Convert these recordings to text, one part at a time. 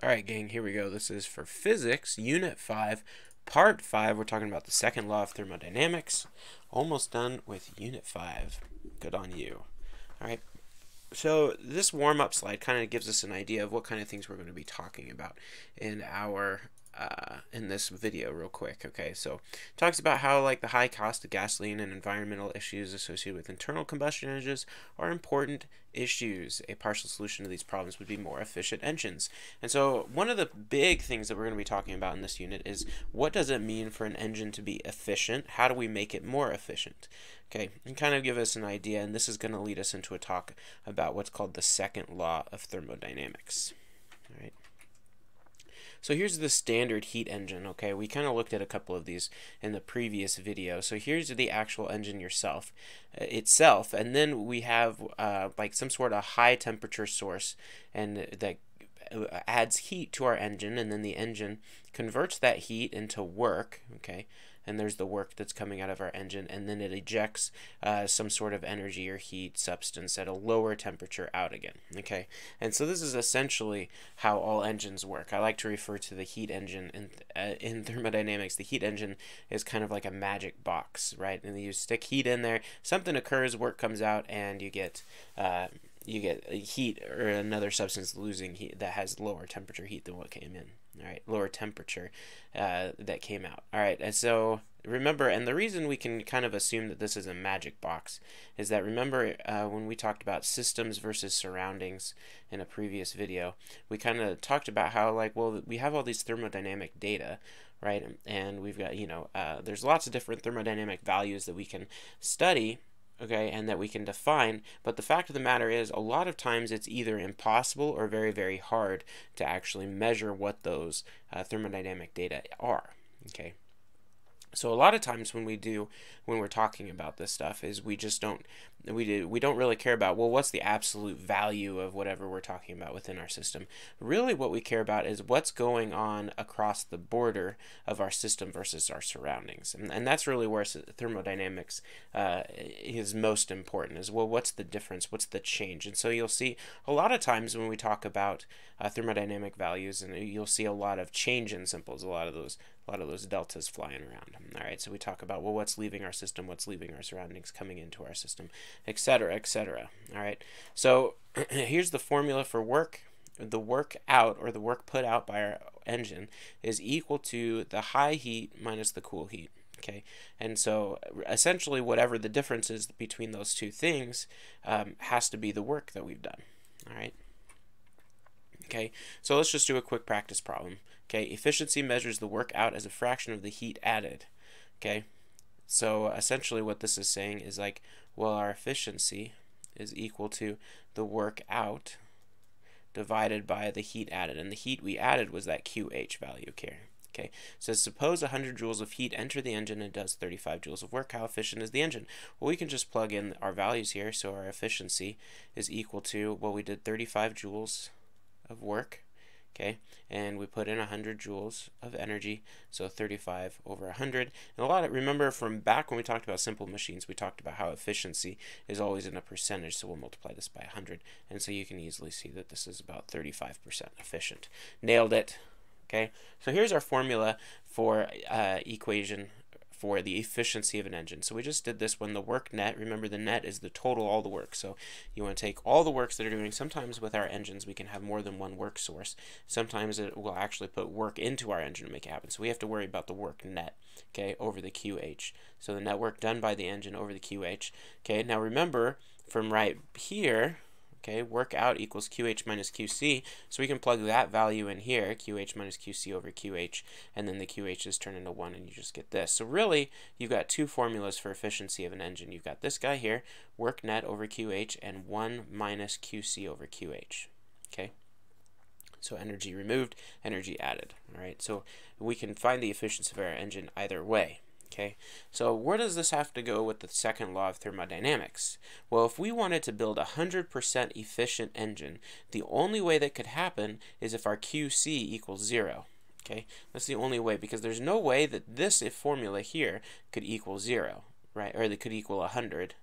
Alright, gang, here we go. This is for Physics, Unit 5, Part 5. We're talking about the second law of thermodynamics. Almost done with Unit 5. Good on you. Alright, so this warm-up slide kind of gives us an idea of what kind of things we're going to be talking about in our in this video real quick. Okay, so it talks about how like the high cost of gasoline and environmental issues associated with internal combustion engines are important issues. A partial solution to these problems would be more efficient engines. And so one of the big things that we're going to be talking about in this unit is what does it mean for an engine to be efficient? How do we make it more efficient? Okay, and kind of give us an idea, and this is going to lead us into a talk about what's called the second law of thermodynamics. All right. So here's the standard heat engine. Okay, we kind of looked at a couple of these in the previous video. So here's the actual engine itself, and then we have like some sort of high temperature source, and that adds heat to our engine, and then the engine converts that heat into work. Okay, and there's the work that's coming out of our engine, and then it ejects some sort of energy or heat substance at a lower temperature out again. Okay, and so this is essentially how all engines work. I like to refer to the heat engine in thermodynamics. The heat engine is kind of like a magic box, right? And you stick heat in there, something occurs, work comes out, and you get heat or another substance losing heat that has lower temperature heat than what came in. All right, lower temperature that came out. All right, and so remember, and the reason we can kind of assume that this is a magic box is that remember when we talked about systems versus surroundings in a previous video, we kind of talked about how like, well, we have all these thermodynamic data, right? And we've got, there's lots of different thermodynamic values that we can study, okay, and that we can define, but the fact of the matter is a lot of times it's either impossible or very, very hard to actually measure what those thermodynamic data are, okay? So a lot of times when we're talking about this stuff is we just don't really care about, well, what's the absolute value of whatever we're talking about within our system. Really what we care about is what's going on across the border of our system versus our surroundings. And that's really where thermodynamics is most important, is, well, what's the difference, what's the change. And so you'll see a lot of times when we talk about thermodynamic values, and you'll see a lot of change in symbols, a lot of those deltas flying around. All right, so we talk about, well, what's leaving our system, what's leaving our surroundings, coming into our system, etc., etc. All right, so here's the formula for work. The work out, or the work put out by our engine, is equal to the high heat minus the cool heat. Okay, and so essentially whatever the difference is between those two things has to be the work that we've done. All right. Okay, so let's just do a quick practice problem. Okay, efficiency measures the work out as a fraction of the heat added. Okay, so essentially what this is saying is like, well, our efficiency is equal to the work out divided by the heat added, and the heat we added was that QH value here. Okay, so suppose 100 joules of heat enter the engine and does 35 joules of work. How efficient is the engine? Well, we can just plug in our values here, so our efficiency is equal to, well, we did 35 joules of work, okay, and we put in 100 joules of energy, so 35 over 100. And remember from back when we talked about simple machines, we talked about how efficiency is always in a percentage, so we'll multiply this by 100, and so you can easily see that this is about 35% efficient. Nailed it. Okay, so here's our formula for equation for the efficiency of an engine. So we just did this when the work net, remember the net is the total, all the work. So you want to take all the works that are doing. Sometimes with our engines we can have more than one work source. Sometimes it will actually put work into our engine to make it happen. So we have to worry about the work net, okay, over the QH. So the net work done by the engine over the QH. Okay, now remember from right here, okay, work out equals QH minus QC, so we can plug that value in here, QH minus QC over QH, and then the QH's turn into 1, and you just get this. So really, you've got two formulas for efficiency of an engine. You've got this guy here, work net over QH, and 1 minus QC over QH, okay? So energy removed, energy added, all right? So we can find the efficiency of our engine either way. Okay, so where does this have to go with the second law of thermodynamics? Well, if we wanted to build a 100% efficient engine, the only way that could happen is if our QC equals 0. Okay, that's the only way, because there's no way that this formula here could equal 0, right? Or that could equal 100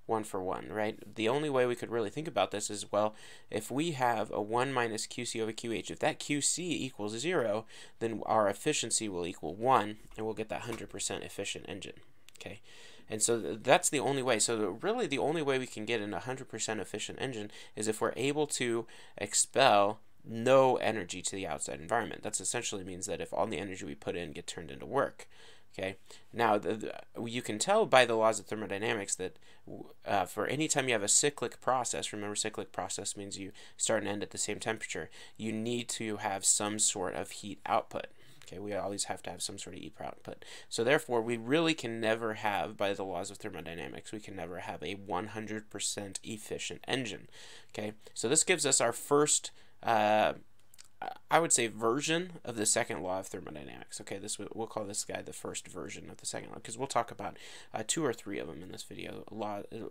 one for one, right? The only way we could really think about this is, well, if we have a 1 minus QC over QH, if that QC equals 0, then our efficiency will equal 1, and we'll get that 100% efficient engine, okay? And so that's the only way. So really the only way we can get an 100% efficient engine is if we're able to expel no energy to the outside environment. That essentially means that if all the energy we put in get turned into work. Okay. Now, you can tell by the laws of thermodynamics that for any time you have a cyclic process, remember cyclic process means you start and end at the same temperature, you need to have some sort of heat output. Okay, we always have to have some sort of heat output. So therefore, we really can never have, by the laws of thermodynamics, we can never have a 100% efficient engine. Okay, so this gives us our first I would say version of the second law of thermodynamics. Okay, we'll call this guy the first version of the second law, because we'll talk about 2 or 3 of them in this video,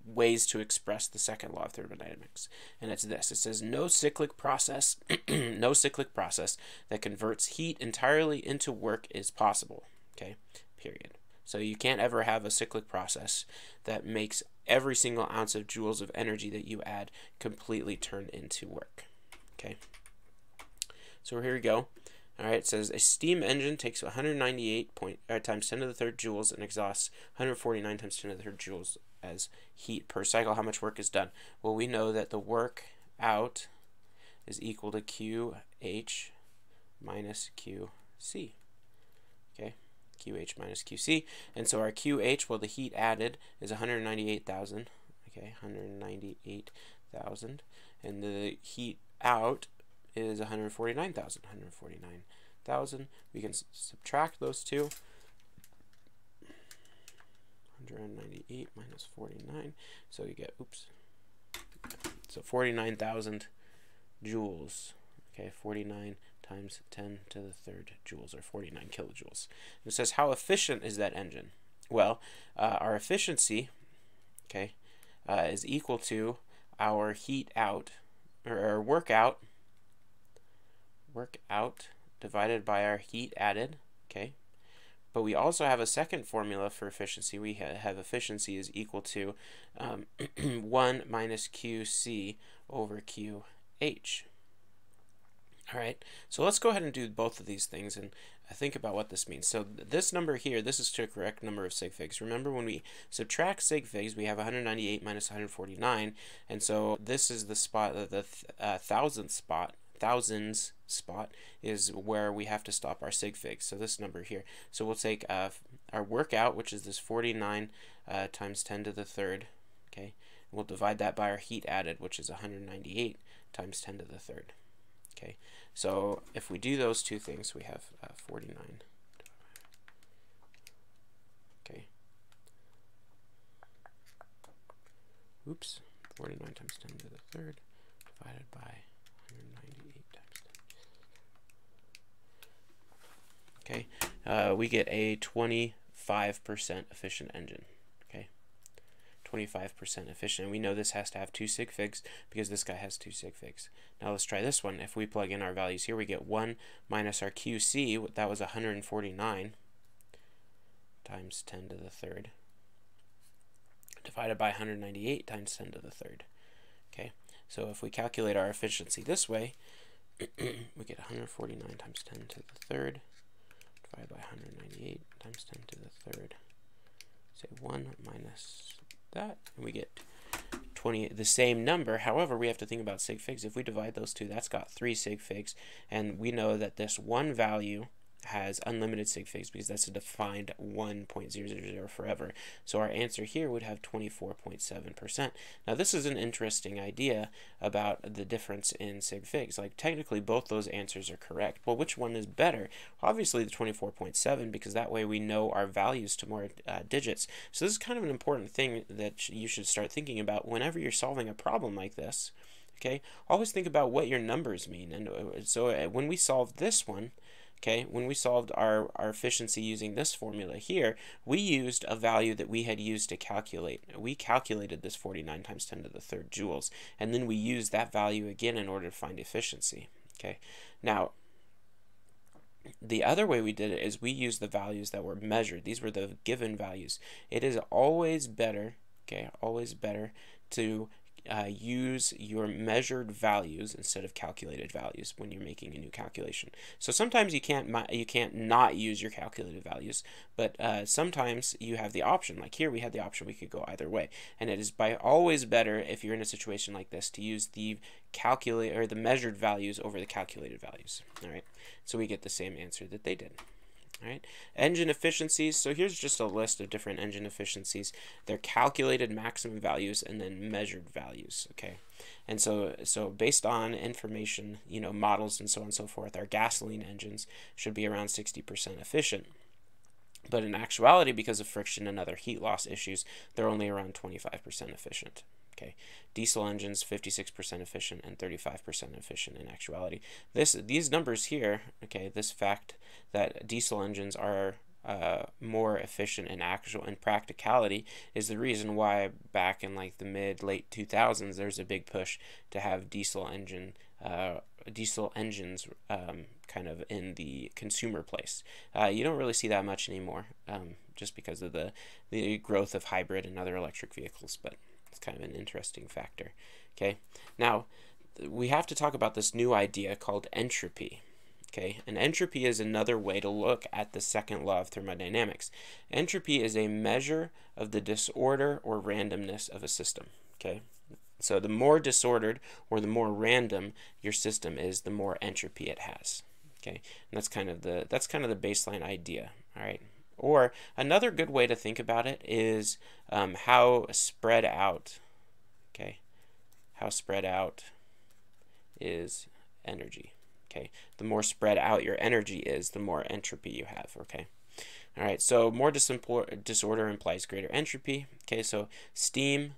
ways to express the second law of thermodynamics. And it's this. It says no cyclic process, no cyclic process that converts heat entirely into work is possible. Okay, period. So you can't ever have a cyclic process that makes every single ounce of joules of energy that you add completely turn into work. Okay. So here we go. All right, it says a steam engine takes 198 times 10 to the third joules and exhausts 149 times 10 to the third joules as heat per cycle. How much work is done? Well, we know that the work out is equal to QH minus QC. Okay, QH minus QC. And so our QH, well, the heat added is 198,000. Okay, 198,000. And the heat out is 149,000. 149,000. We can subtract those two. 198 minus 49. So you get, so 49,000 joules. Okay, 49 times 10 to the third joules, or 49 kilojoules. And it says, how efficient is that engine? Well, our efficiency, okay, is equal to our heat out, or our work out divided by our heat added, okay? But we also have a second formula for efficiency. We have efficiency is equal to 1 minus QC over QH. All right, so let's go ahead and do both of these things and think about what this means. So this number here, this is the correct number of sig figs. Remember, when we subtract sig figs, we have 198 minus 149, and so this is the spot, the thousandth spot. Thousands spot is where we have to stop our sig figs. So this number here. So we'll take our workout, which is this 49 times 10 to the third. Okay, and we'll divide that by our heat added, which is 198 times 10 to the third. Okay, so if we do those two things, we have 49. Okay. 49 times 10 to the third divided by 198 times 10. Okay, we get a 25% efficient engine. Okay, 25% efficient. And we know this has to have 2 sig figs because this guy has 2 sig figs. Now let's try this one. If we plug in our values here, we get 1 minus our QC, that was 149 times 10 to the third, divided by 198 times 10 to the third. Okay, so if we calculate our efficiency this way, we get 149 times 10 to the third, divided by 198 times 10 to the third. Say 1 minus that, and we get 20, the same number. However, we have to think about sig figs. If we divide those two, that's got 3 sig figs, and we know that this one value has unlimited sig figs because that's a defined 1.000 forever. So our answer here would have 24.7%. Now this is an interesting idea about the difference in sig figs. Like technically both those answers are correct. Well, which one is better? Obviously the 24.7, because that way we know our values to more digits. So this is kind of an important thing that you should start thinking about whenever you're solving a problem like this. Okay, always think about what your numbers mean. And so when we solve this one, okay, when we solved our efficiency using this formula here, we used a value that we had used to calculate. We calculated this 49 times 10 to the third joules, and then we used that value again in order to find efficiency. Okay, now the other way we did it is we used the values that were measured. These were the given values. It is always better Okay, always better to use your measured values instead of calculated values when you're making a new calculation. So sometimes you can't not use your calculated values, but sometimes you have the option. Like here, we had the option we could go either way, and it is always better if you're in a situation like this to use the the measured values over the calculated values. All right, so we get the same answer that they did. All right, engine efficiencies. So here's just a list of different engine efficiencies. They're calculated maximum values and then measured values. Okay, and so based on information, models and so on and so forth, our gasoline engines should be around 60% efficient. But in actuality, because of friction and other heat loss issues, they're only around 25% efficient. Okay, diesel engines 56% efficient and 35% efficient in actuality. These numbers here, okay, this fact that diesel engines are more efficient in practicality is the reason why back in like the late 2000s there's a big push to have diesel engines kind of in the consumer place. You don't really see that much anymore, just because of the growth of hybrid and other electric vehicles, but it's kind of an interesting factor. Okay, now we have to talk about this new idea called entropy. Okay, and entropy is another way to look at the second law of thermodynamics. Entropy is a measure of the disorder or randomness of a system. Okay, so the more disordered or the more random your system is, the more entropy it has. Okay, and that's kind of the baseline idea. All right. Or another good way to think about it is how spread out. Okay, how spread out is energy. Okay, the more spread out your energy is, the more entropy you have. Okay, all right. So more disorder implies greater entropy. Okay, so steam,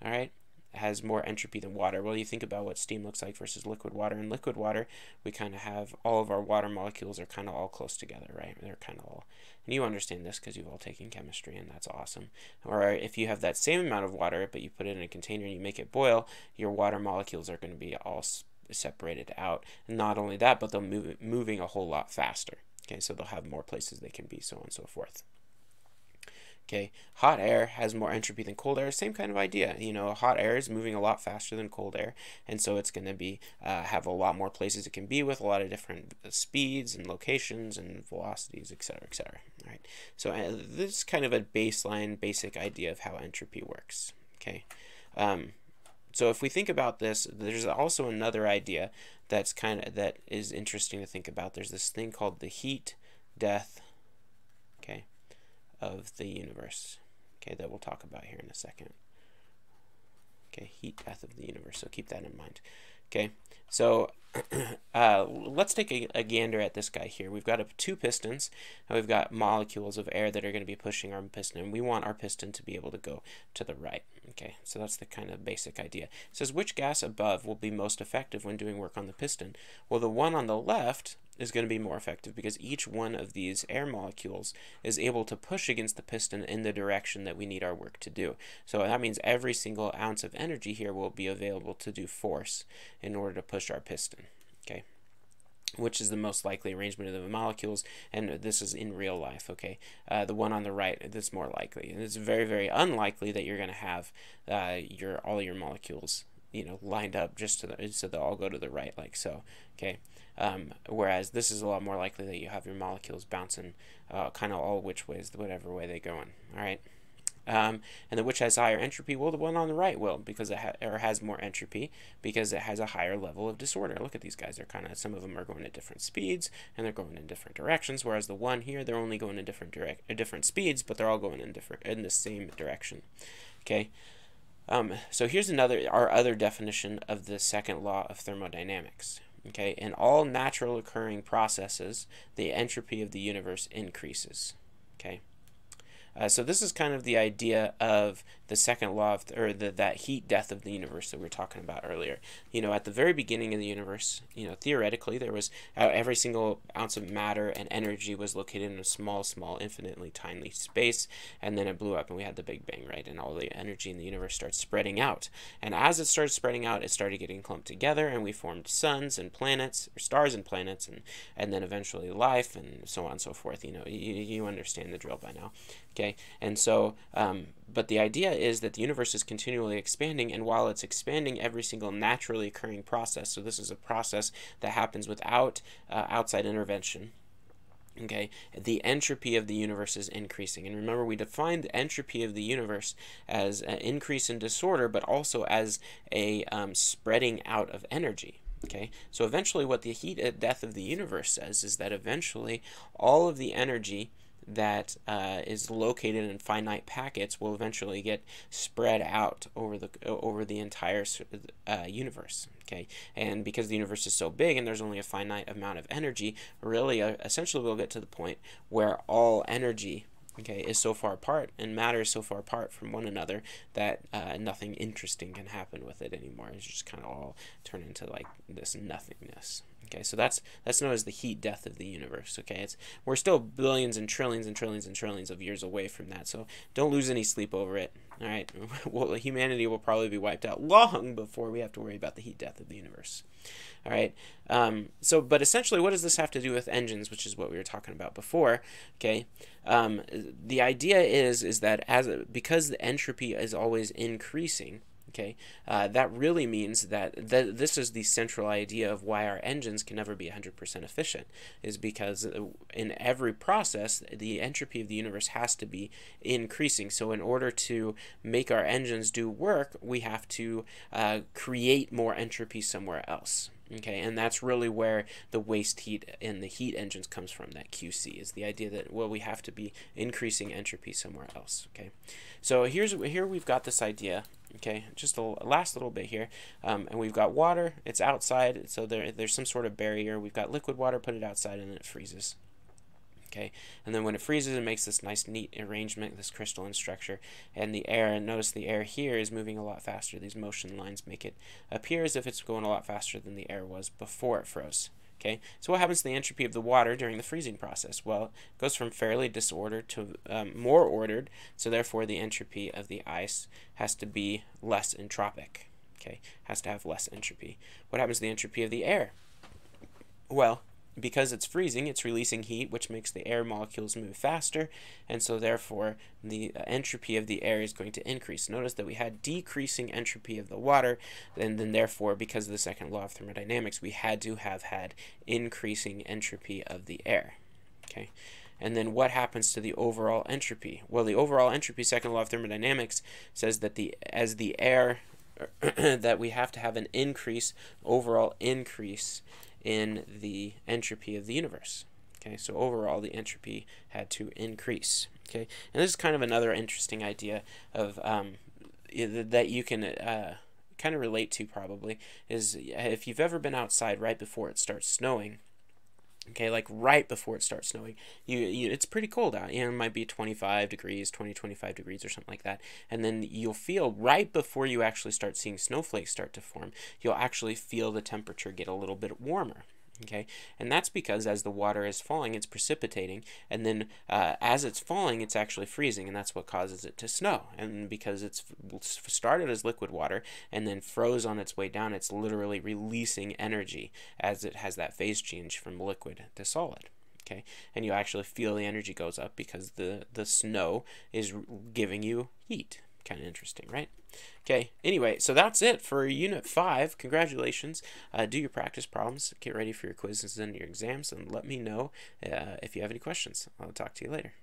all right, has more entropy than water. Well, you think about what steam looks like versus liquid water. In liquid water, we kind of have all of our water molecules are kind of all close together, right? They're kind of all, and you understand this because you've all taken chemistry, and that's awesome. Or if you have that same amount of water, but you put it in a container and you make it boil, your water molecules are going to be all separated out. And not only that, but they'll moving a whole lot faster. Okay, so they'll have more places they can be, so on and so forth. Okay, hot air has more entropy than cold air. Same kind of idea. Hot air is moving a lot faster than cold air, and so it's going to be have a lot more places it can be with a lot of different speeds and locations and velocities, etc., etc. All right. So this is kind of a baseline, basic idea of how entropy works. Okay. So if we think about this, there's also another idea that is interesting to think about. There's this thing called the heat death, okay, of the universe, okay, that we'll talk about here in a second. Okay, heat death of the universe, so keep that in mind. Okay, so let's take a gander at this guy here. We've got two pistons, and we've got molecules of air that are going to be pushing our piston, and we want our piston to be able to go to the right. Okay, so that's the kind of basic idea. It says, which gas above will be most effective when doing work on the piston? Well, the one on the left is going to be more effective because each one of these air molecules is able to push against the piston in the direction that we need our work to do. So that means every single ounce of energy here will be available to do force in order to push our piston. Okay, which is the most likely arrangement of the molecules, and this is in real life. Okay, the one on the right, that's more likely, and it's very, very unlikely that you're going to have all your molecules lined up just so they'll all go to the right like so. Okay, whereas this is a lot more likely that you have your molecules bouncing kind of all which ways, whatever way they go in. All right. And then which has higher entropy? Well, the one on the right will, because it has more entropy because it has a higher level of disorder. Look at these guys; they're some of them are going at different speeds and they're going in different directions. Whereas the one here, they're only going in different speeds, but they're all going in the same direction. Okay. So here's our other definition of the second law of thermodynamics. Okay, in all natural occurring processes, the entropy of the universe increases. Okay. So this is kind of the idea of the second law of, that heat death of the universe that we were talking about earlier. At the very beginning of the universe, theoretically, there was every single ounce of matter and energy was located in a small, infinitely tiny space, and then it blew up, and we had the Big Bang, right? And all the energy in the universe starts spreading out. And as it started spreading out, it started getting clumped together, and we formed suns and planets, or stars and planets, and then eventually life, and so on and so forth. You understand the drill by now. Okay, and so, but the idea is that the universe is continually expanding, and while it's expanding every single naturally occurring process, so this is a process that happens without outside intervention, okay, the entropy of the universe is increasing. And remember, we defined the entropy of the universe as an increase in disorder, but also as a spreading out of energy. Okay, so eventually what the heat death of the universe says is that eventually all of the energy that is located in finite packets will eventually get spread out over the entire universe. Okay, and because the universe is so big and there's only a finite amount of energy, really essentially we'll get to the point where all energy, okay, is so far apart and matter is so far apart from one another that nothing interesting can happen with it anymore. It's just kind of all turn into like this nothingness. Okay, so that's known as the heat death of the universe. Okay, we're still billions and trillions and trillions and trillions of years away from that, so don't lose any sleep over it. All right, well, humanity will probably be wiped out long before we have to worry about the heat death of the universe. All right, but essentially, what does this have to do with engines, which is what we were talking about before? Okay, the idea is that because the entropy is always increasing, okay, that really means that this is the central idea of why our engines can never be 100% efficient, is because in every process, the entropy of the universe has to be increasing. So in order to make our engines do work, we have to create more entropy somewhere else. Okay, and that's really where the waste heat in the heat engines comes from, that QC, is the idea that, well, we have to be increasing entropy somewhere else. Okay, so here we've got this idea, okay, just a last little bit here, and we've got water, it's outside, so there's some sort of barrier. We've got liquid water, put it outside, and it freezes. Okay, and then when it freezes, it makes this nice, neat arrangement, this crystalline structure, and the air, and notice the air here is moving a lot faster. These motion lines make it appear as if it's going a lot faster than the air was before it froze. Okay, so what happens to the entropy of the water during the freezing process? Well, it goes from fairly disordered to more ordered, so therefore the entropy of the ice has to be less entropic. Okay, has to have less entropy. What happens to the entropy of the air? Well, because it's freezing, it's releasing heat, which makes the air molecules move faster, and so therefore the entropy of the air is going to increase. Notice that we had decreasing entropy of the water, and then therefore, because of the second law of thermodynamics, we had to have had increasing entropy of the air. Okay, and then what happens to the overall entropy? Well, the overall entropy, second law of thermodynamics, says that as the air that we have to have an overall increase in the entropy of the universe. Okay, so overall the entropy had to increase. Okay, and this is kind of another interesting idea of that you can kind of relate to probably, is if you've ever been outside right before it starts snowing. Okay, like right before it starts snowing, it's pretty cold out. You know, it might be 25 degrees, 25 degrees or something like that. And then you'll feel right before you actually start seeing snowflakes start to form, you'll actually feel the temperature get a little bit warmer. Okay, and that's because as the water is falling, it's precipitating, and then as it's falling, it's actually freezing, and that's what causes it to snow. And because it's started as liquid water and then froze on its way down, it's literally releasing energy as it has that phase change from liquid to solid. Okay, and you actually feel the energy goes up because the snow is giving you heat. Kind of interesting, right? Okay, anyway, so that's it for Unit 5. Congratulations. Do your practice problems, get ready for your quizzes and your exams, and let me know if you have any questions. I'll talk to you later.